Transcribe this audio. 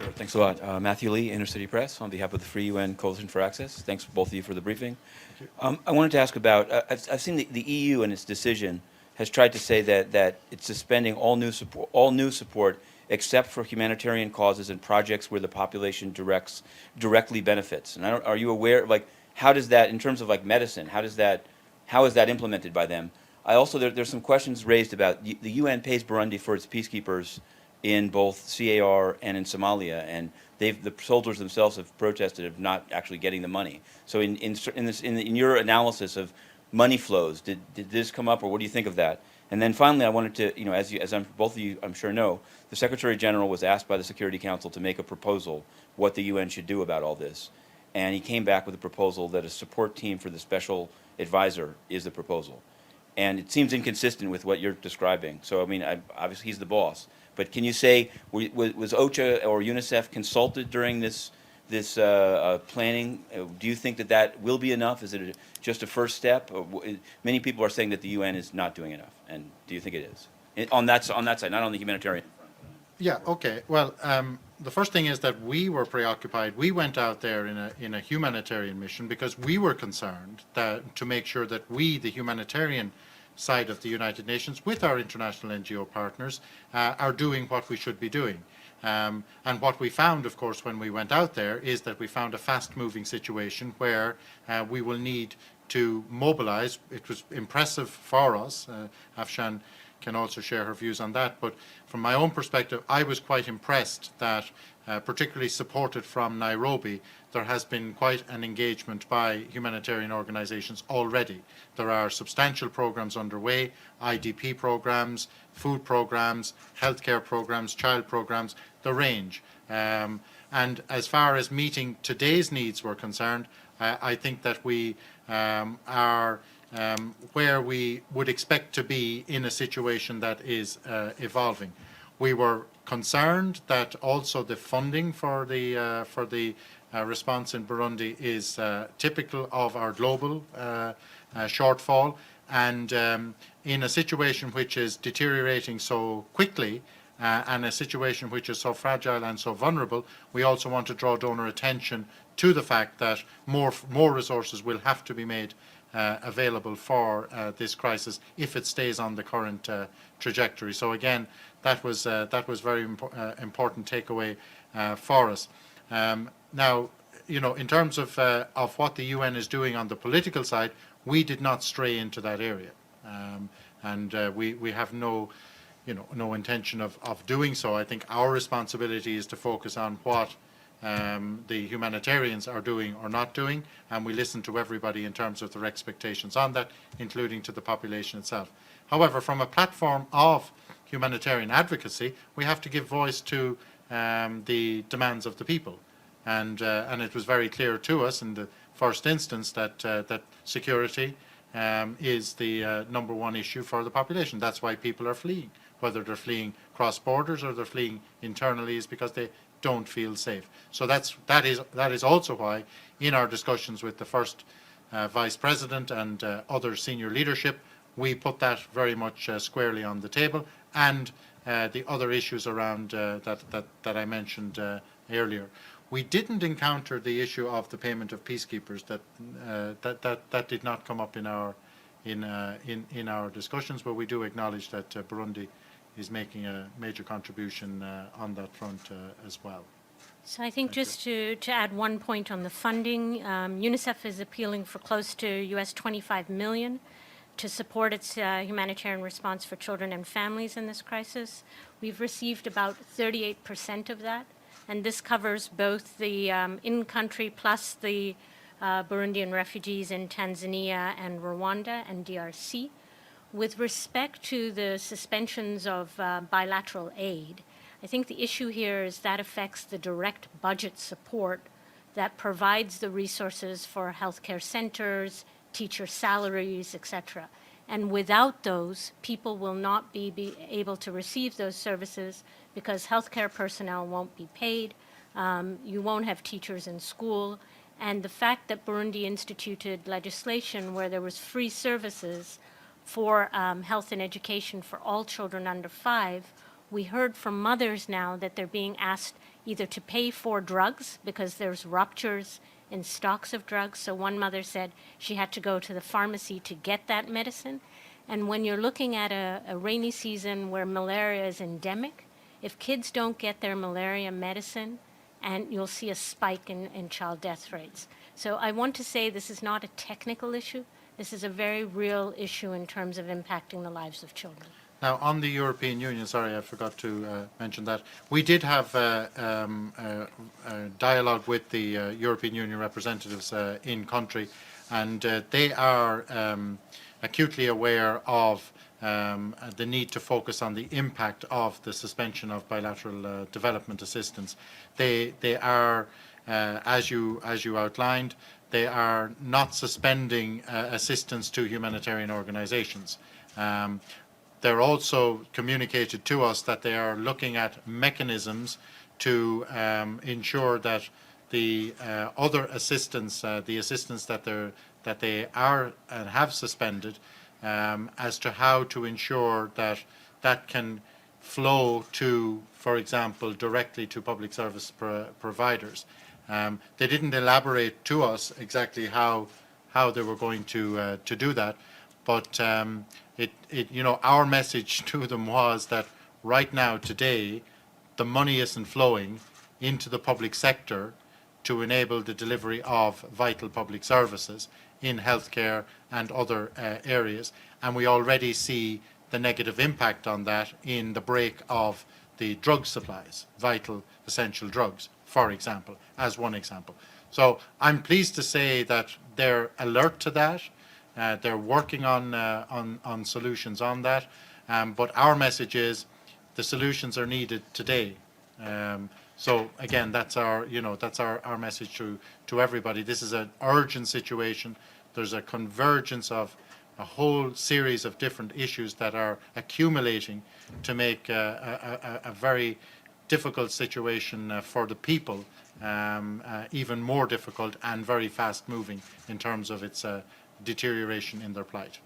Sure. Thanks a lot. Matthew Lee, Inner City Press, on behalf of the Free UN Coalition for Access. Thanks both of you for the briefing. I wanted to ask about, I've seen the EU in its decision has tried to say that it's suspending all new support except for humanitarian causes and projects where the population directly benefits. And are you aware, like, how does that, in terms of like medicine, how is that implemented by them? I also, there's some questions raised about the UN pays Burundi for its peacekeepers in both CAR and in Somalia, and the soldiers themselves have protested of not actually getting the money. So in your analysis of money flows, did this come up, or what do you think of that? And then finally, I wanted to, as both of you, I'm sure know, the Secretary General was asked by the Security Council to make a proposal what the UN should do about all this, and he came back with a proposal that a support team for the special advisor is the proposal. And it seems inconsistent with what you're describing. So, I mean, obviously he's the boss. But can you say, was OCHA or UNICEF consulted during this planning? Do you think that will be enough? Is it just a first step? Many people are saying that the UN is not doing enough. And do you think it is? On that side, not on the humanitarian front. Yeah, okay. Well, the first thing is that we were preoccupied. We went out there in a humanitarian mission because we were concerned to make sure that we, the humanitarian side of the United Nations, with our international NGO partners, are doing what we should be doing. And what we found, of course, when we went out there is that we found a fast-moving situation where we will need to mobilize. It was impressive for us. Afshan can also share her views on that. But from my own perspective, I was quite impressed that, particularly supported from Nairobi, there has been quite an engagement by humanitarian organizations already. There are substantial programs underway, IDP programs, food programs, healthcare programs, child programs, the range. And as far as meeting today's needs were concerned, I think that we are where we would expect to be in a situation that is evolving. We were concerned that also the funding for the response in Burundi is typical of our global shortfall, and in a situation which is deteriorating so quickly and a situation which is so fragile and so vulnerable, we also want to draw donor attention to the fact that more resources will have to be made available for this crisis if it stays on the current trajectory. So again, that was very important takeaway for us. Now, in terms of what the UN is doing on the political side, we did not stray into that area, and we have no intention of doing so. I think our responsibility is to focus on what the humanitarians are doing or not doing, and we listen to everybody in terms of their expectations on that, including to the population itself. However, from a platform of humanitarian advocacy, we have to give voice to the demands of the people, and it was very clear to us in the first instance that security is the number one issue for the population. That's why people are fleeing, whether they're fleeing cross borders or they're fleeing internally, is because they don't feel safe. So that is also why, in our discussions with the first Vice President and other senior leadership, we put that very much squarely on the table, and the other issues around that I mentioned earlier. We didn't encounter the issue of the payment of peacekeepers. That did not come up in our discussions, but we do acknowledge that Burundi is making a major contribution on that front as well. So I think just to add one point on the funding, UNICEF is appealing for close to US $25 million to support its humanitarian response for children and families in this crisis. We've received about 38% of that, and this covers both the in-country plus the Burundian refugees in Tanzania and Rwanda and DRC. With respect to the suspensions of bilateral aid, I think the issue here is that affects the direct budget support that provides the resources for healthcare centers, teacher salaries, etc. And without those, people will not be able to receive those services because healthcare personnel won't be paid, you won't have teachers in school, and the fact that Burundi instituted legislation where there was free services for health and education for all children under 5, we heard from mothers now that they're being asked either to pay for drugs because there's ruptures in stocks of drugs. So one mother said she had to go to the pharmacy to get that medicine. And when you're looking at a rainy season where malaria is endemic, if kids don't get their malaria medicine, and you'll see a spike in child death rates. So I want to say this is not a technical issue. This is a very real issue in terms of impacting the lives of children. Now, on the European Union, sorry, I forgot to mention that, we did have a dialogue with the European Union representatives in country, and they are acutely aware of the need to focus on the impact of the suspension of bilateral development assistance. They are, as you outlined, they are not suspending assistance to humanitarian organizations. They're also communicated to us that they are looking at mechanisms to ensure that the other assistance, the assistance that they are and have suspended, as to how to ensure that that can flow to, for example, directly to public service providers. They didn't elaborate to us exactly how they were going to do that, but our message to them was that right now, today, the money isn't flowing into the public sector to enable the delivery of vital public services in healthcare and other areas. And we already see the negative impact on that in the break of the drug supplies, vital essential drugs, for example, as one example. So I'm pleased to say that they're alert to that. They're working on solutions on that. But our message is the solutions are needed today. So again, that's our message to everybody. This is an urgent situation. There's a convergence of a whole series of different issues that are accumulating to make a very difficult situation for the people even more difficult and very fast moving in terms of its deterioration in their plight.